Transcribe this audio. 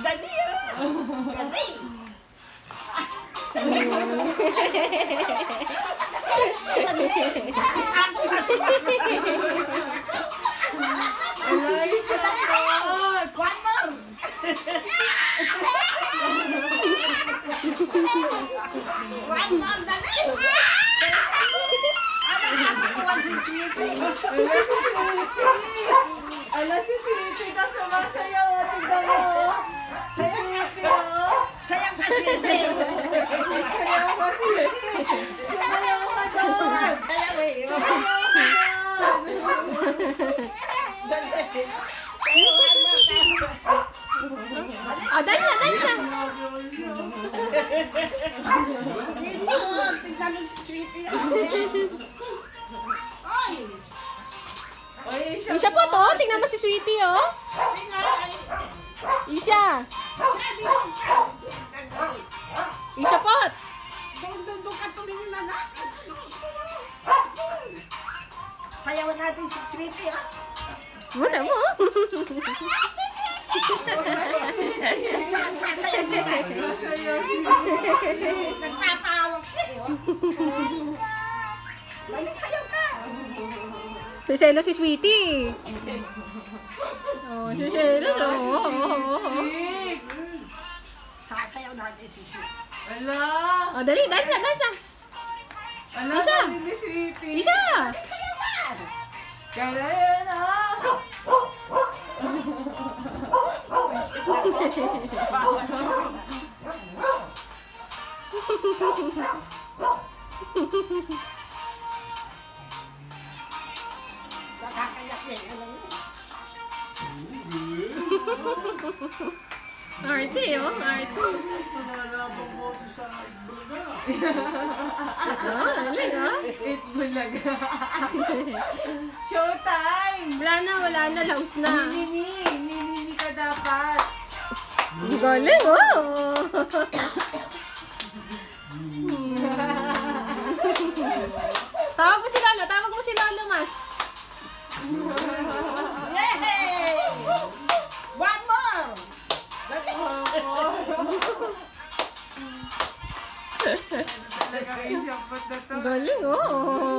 Dali ah. Dali. Ako kasi. Alay ka. One more. One more, dali. Ano nakakakuha si Sweetie? Ala si Sweetie na sumasayaw. Tignan mo. Sayang ka, Sweetie. Sayaw ka, Sweetie. Sayaw ka doon. Sayang eh. Oh, dance na, dance na. Dito, tignan mo si Sweetie. Ay! Isha po to. Tingnan mo si Sweetie, oh. Isha. Isha po. Doon ka tumingin na na. Sayawan natin si Sweetie, ah. Wala mo. Sasayaw mo ba? Nagpapahawak siya, eh, oh. Dali, sayaw ka. Siselo si Sweetie. Oh, siselo. Oh. Sasayaw natin si Sweetie. Ala. Oh, dali, dance na, dance na. Ala, Isha. galing ni Sweetie. Isha. Sayaw ka. Kaya na. Nakakayak yan. Arte, oh. Arte. Oh, lalig, oh. It bulaga. Showtime! Wala na. Laos na. Nini ka dapat. Galing, oh. Tawag mo si Lolo, Mas. Yay! One more! Talagang isyapot na to. Galing, oh.